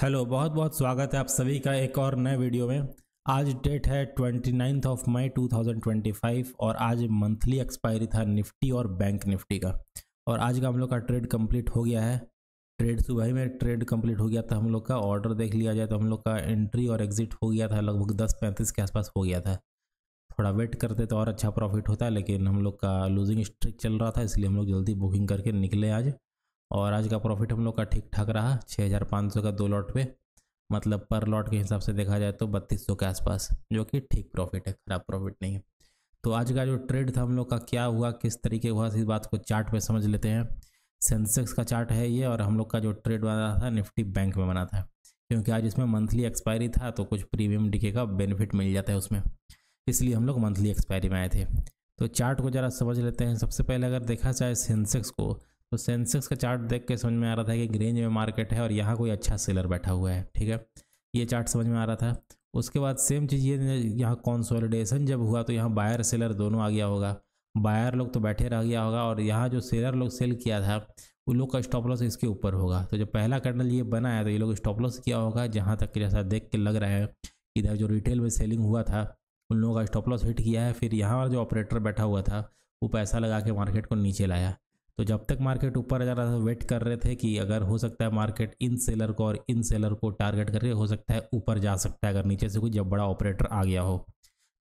Hello, बहुत बहुत स्वागत है आप सभी का एक और नए वीडियो में। आज डेट है 29 ऑफ मई 2025 और आज मंथली एक्सपायरी था निफ्टी और बैंक निफ्टी का। और आज का हम लोग का ट्रेड कंप्लीट हो गया है। ट्रेड सुबह ही में ट्रेड कंप्लीट हो गया था हम लोग का। ऑर्डर देख लिया जाए तो हम लोग का एंट्री और एग्जिट हो गया था, लगभग 10:35 के आसपास हो गया था। थोड़ा वेट करते तो और अच्छा प्रॉफिट होता, लेकिन हम लोग का लूजिंग स्ट्रिक चल रहा था, इसलिए हम लोग जल्दी बुकिंग करके निकले आज। और आज का प्रॉफिट हम लोग का ठीक ठाक रहा, 6500 का 2 लॉट पे। मतलब पर लॉट के हिसाब से देखा जाए तो 3200 के आसपास, जो कि ठीक प्रॉफिट है, ख़राब प्रॉफिट नहीं है। तो आज का जो ट्रेड था हम लोग का क्या हुआ, किस तरीके हुआ, इस बात को चार्ट पे समझ लेते हैं। सेंसेक्स का चार्ट है ये, और हम लोग का जो ट्रेड बना था निफ्टी बैंक में बना था, क्योंकि आज इसमें मंथली एक्सपायरी था तो कुछ प्रीमियम डीके का बेनिफिट मिल जाता है उसमें, इसलिए हम लोग मंथली एक्सपायरी में आए थे। तो चार्ट को ज़रा समझ लेते हैं। सबसे पहले अगर देखा जाए सेंसेक्स को, तो सेंसेक्स का चार्ट देख के समझ में आ रहा था कि रेंज में मार्केट है और यहाँ कोई अच्छा सेलर बैठा हुआ है, ठीक है, ये चार्ट समझ में आ रहा था। उसके बाद सेम चीज़ ये, यहाँ कंसोलिडेशन जब हुआ तो यहाँ बायर सेलर दोनों आ गया होगा। बायर लोग तो बैठे रह गया होगा, और यहाँ जो सेलर लोग सेल किया था उन लोग का स्टॉप लॉस इसके ऊपर होगा। तो जब पहला कैंडल ये बना है तो ये लोग स्टॉप लॉस किया होगा, जहाँ तक जैसा देख के लग रहा है। इधर जो रिटेल में सेलिंग हुआ था उन लोगों का स्टॉप लॉस हिट किया है। फिर यहाँ जो ऑपरेटर बैठा हुआ था वो पैसा लगा के मार्केट को नीचे लाया। तो जब तक मार्केट ऊपर जा रहा था वेट कर रहे थे कि अगर हो सकता है मार्केट इन सेलर को और इन सेलर को टारगेट करके हो सकता है ऊपर जा सकता है, अगर नीचे से कोई जब बड़ा ऑपरेटर आ गया हो।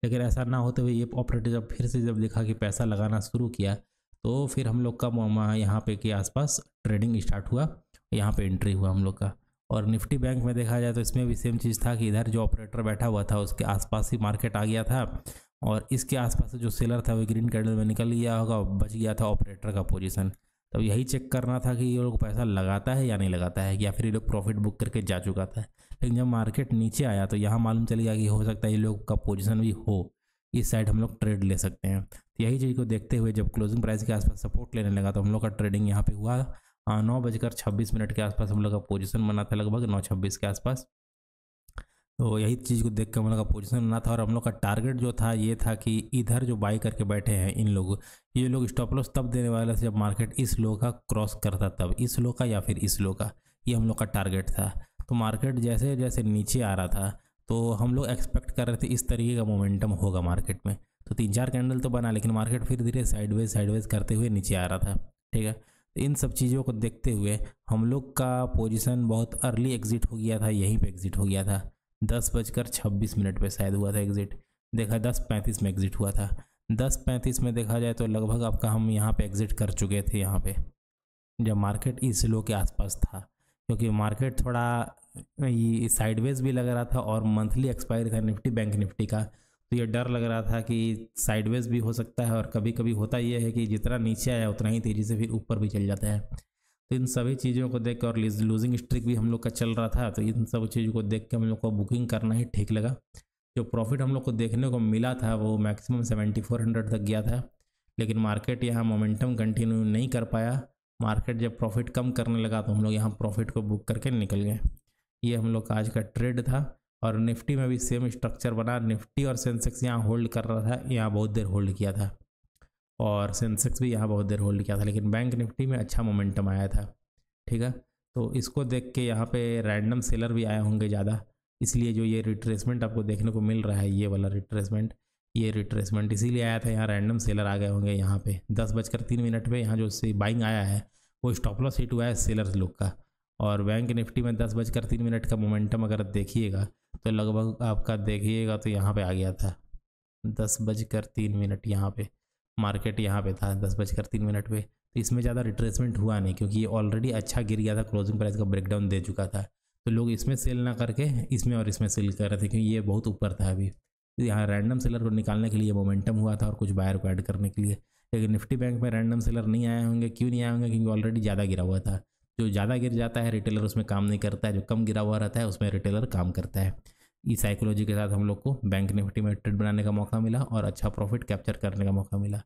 लेकिन ऐसा ना होते हुए ये ऑपरेटर जब फिर से जब देखा कि पैसा लगाना शुरू किया, तो फिर हम लोग का यहाँ पे के आसपास ट्रेडिंग स्टार्ट हुआ, यहाँ पे एंट्री हुआ हम लोग का। और निफ्टी बैंक में देखा जाए तो इसमें भी सेम चीज़ था कि इधर जो ऑपरेटर बैठा हुआ था उसके आसपास ही मार्केट आ गया था, और इसके आसपास से जो सेलर था वो ग्रीन कैंडल में निकल गया होगा, बच गया था ऑपरेटर का पोजीशन। तो यही चेक करना था कि ये लोग पैसा लगाता है या नहीं लगाता है, या फिर ये लोग प्रॉफिट बुक करके जा चुका था। लेकिन जब मार्केट नीचे आया तो यहाँ मालूम चल गया कि हो सकता है ये लोग का पोजीशन भी हो, इस साइड हम लोग ट्रेड ले सकते हैं। तो यही चीज़ को देखते हुए जब क्लोजिंग प्राइस के आसपास सपोर्ट लेने लगा तो हम लोग का ट्रेडिंग यहाँ पे हुआ। 9:26 के आसपास हम लोग का पोजीशन बना था, लगभग 9:26 के आसपास। तो यही चीज़ को देख के हम लोग का पोजीशन बना था, और हम लोग का टारगेट जो था ये था कि इधर जो बाई करके बैठे हैं इन लोग, ये लोग स्टॉप लॉस तब देने वाले थे जब मार्केट इस लो का क्रॉस करता, तब इस लो का या फिर इस लो का, ये हम लोग का टारगेट था। तो मार्केट जैसे जैसे नीचे आ रहा था तो हम लोग एक्सपेक्ट कर रहे थे इस तरीके का मोमेंटम होगा मार्केट में। तो 3-4 कैंडल तो बना, लेकिन मार्केट फिर धीरे साइडवेज करते हुए नीचे आ रहा था, ठीक है। तो इन सब चीज़ों को देखते हुए हम लोग का पोजीशन बहुत अर्ली एग्जिट हो गया था, यहीं पे एग्जिट हो गया था। 10:26 पे शायद हुआ था एग्जिट, देखा 10:35 में एग्जिट हुआ था। 10:35 में देखा जाए तो लगभग आपका हम यहाँ पे एग्जिट कर चुके थे, यहाँ पे जब मार्केट इस लो के आसपास था, क्योंकि मार्केट थोड़ा ये साइडवेज भी लग रहा था और मंथली एक्सपायरी था निफ्टी बैंक निफ्टी का। तो ये डर लग रहा था कि साइडवेज भी हो सकता है, और कभी कभी होता ये है कि जितना नीचे आया उतना ही तेज़ी से फिर ऊपर भी चल जाता है। तो इन सभी चीज़ों को देख कर, और लूजिंग स्ट्रिक भी हम लोग का चल रहा था, तो इन सब चीज़ों को देख के हम लोग को बुकिंग करना ही ठीक लगा। जो प्रॉफिट हम लोग को देखने को मिला था वो मैक्सिमम 7400 तक गया था, लेकिन मार्केट यहाँ मोमेंटम कंटिन्यू नहीं कर पाया। मार्केट जब प्रॉफिट कम करने लगा तो हम लोग यहाँ प्रॉफिट को बुक करके निकल गए। ये हम लोग का आज का ट्रेड था। और निफ्टी में भी सेम स्ट्रक्चर बना, निफ्टी और सेंसेक्स यहाँ होल्ड कर रहा था, यहाँ बहुत देर होल्ड किया था, और सेंसेक्स भी यहाँ बहुत देर होल्ड किया था, लेकिन बैंक निफ्टी में अच्छा मोमेंटम आया था, ठीक है। तो इसको देख के यहाँ पे रैंडम सेलर भी आए होंगे ज़्यादा, इसलिए जो ये रिट्रेसमेंट आपको देखने को मिल रहा है, ये वाला रिट्रेसमेंट, ये रिट्रेसमेंट इसीलिए आया था, यहाँ रैंडम सेलर आ गए होंगे। यहाँ पे 10:03 पे यहाँ जो से बाइंग आया है वो स्टॉप लॉस हिट हुआ है सेलर्स लोग का। और बैंक निफ्टी में 10:03 का मोमेंटम अगर देखिएगा तो लगभग आपका देखिएगा तो यहाँ पे आ गया था 10:03, यहाँ पे मार्केट यहाँ पे था 10:03 पे। तो इसमें ज़्यादा रिट्रेसमेंट हुआ नहीं, क्योंकि ये ऑलरेडी अच्छा गिर गया था, क्लोजिंग प्राइस का ब्रेकडाउन दे चुका था। तो लोग इसमें सेल ना करके इसमें और इसमें सेल कर रहे थे, क्योंकि ये बहुत ऊपर था अभी। तो यहाँ रैंडम सेलर को निकालने के लिए मोमेंटम हुआ था और कुछ बायर को ऐड करने के लिए। लेकिन निफ्टी बैंक में रैंडम सेलर नहीं आए होंगे, क्यों नहीं आए होंगे, क्योंकि ऑलरेडी ज़्यादा गिरा हुआ था। जो ज़्यादा गिर जाता है रिटेलर उसमें काम नहीं करता है, जो कम गिरा हुआ रहता है उसमें रिटेलर काम करता है। इस साइकोलॉजी के साथ हम लोग को बैंक निफ्टी में ट्रेड बनाने का मौका मिला और अच्छा प्रॉफिट कैप्चर करने का मौका मिला।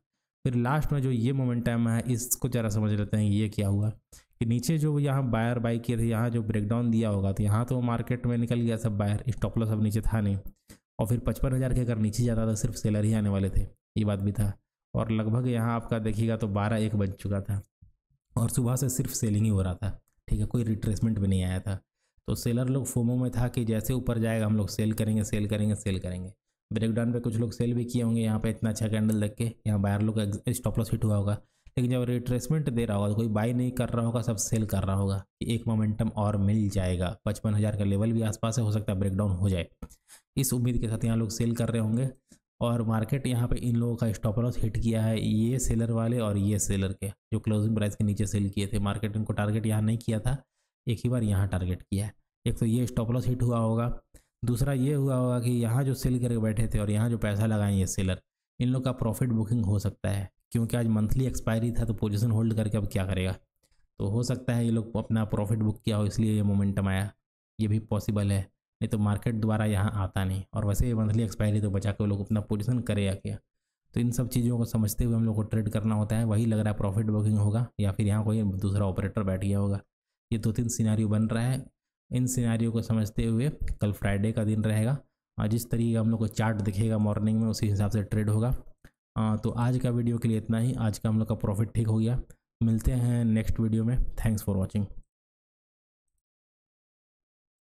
फिर लास्ट में जो ये मोमेंटम है इसको ज़रा समझ लेते हैं, ये क्या हुआ कि नीचे जो यहाँ बायर बाई किए थे, यहाँ जो ब्रेकडाउन दिया होगा तो यहाँ तो मार्केट में निकल गया सब बायर, स्टॉप लॉस अब नीचे था नहीं। और फिर 55,000 के अगर नीचे जाता तो सिर्फ सेलर ही आने वाले थे, ये बात भी था। और लगभग यहाँ आपका देखिएगा तो 12-1 बज चुका था, और सुबह से सिर्फ सेलिंग ही हो रहा था, ठीक है, कोई रिट्रेसमेंट भी नहीं आया था। तो सेलर लोग फोमो में था कि जैसे ऊपर जाएगा हम लोग सेल करेंगे सेल करेंगे सेल करेंगे। ब्रेकडाउन पे कुछ लोग सेल भी किए होंगे, यहाँ पे इतना अच्छा कैंडल देख के यहाँ बायर लोग का स्टॉप लॉस हिट हुआ होगा। लेकिन जब रिट्रेसमेंट दे रहा होगा तो कोई बाई नहीं कर रहा होगा, सब सेल कर रहा होगा कि एक मोमेंटम और मिल जाएगा। 55,000 का लेवल भी आसपास है, हो सकता है ब्रेकडाउन हो जाए, इस उम्मीद के साथ यहाँ लोग सेल कर रहे होंगे। और मार्केट यहाँ पे इन लोगों का स्टॉप लॉस हिट किया है, ये सेलर वाले और ये सेलर के जो क्लोजिंग प्राइस के नीचे सेल किए थे। मार्केट इनको टारगेट यहाँ नहीं किया था, एक ही बार यहाँ टारगेट किया है। एक तो ये स्टॉप लॉस हिट हुआ होगा, दूसरा ये हुआ होगा कि यहाँ जो सेल करके बैठे थे और यहाँ जो पैसा लगाए ये सेलर, इन लोग का प्रॉफिट बुकिंग हो सकता है, क्योंकि आज मंथली एक्सपायरी था तो पोजीशन होल्ड करके अब क्या करेगा। तो हो सकता है ये लोग अपना प्रॉफिट बुक किया हो, इसलिए ये मोमेंटम आया, ये भी पॉसिबल है। नहीं तो मार्केट दोबारा यहाँ आता नहीं, और वैसे मंथली एक्सपायरी तो बचा के वो लोग अपना पोजीशन करे या क्या। तो इन सब चीज़ों को समझते हुए हम लोग को ट्रेड करना होता है। वही लग रहा है प्रॉफिट बुकिंग होगा या फिर यहाँ कोई दूसरा ऑपरेटर बैठ गया होगा। ये 2-3 सिनेरियो बन रहा है। इन सिनेरियो को समझते हुए कल फ्राइडे का दिन रहेगा, जिस तरीके का हम लोग को चार्ट दिखेगा मॉर्निंग में उसी हिसाब से ट्रेड होगा। तो आज का वीडियो के लिए इतना ही। आज का हम लोग का प्रॉफिट ठीक हो गया। मिलते हैं नेक्स्ट वीडियो में। Thanks for watching.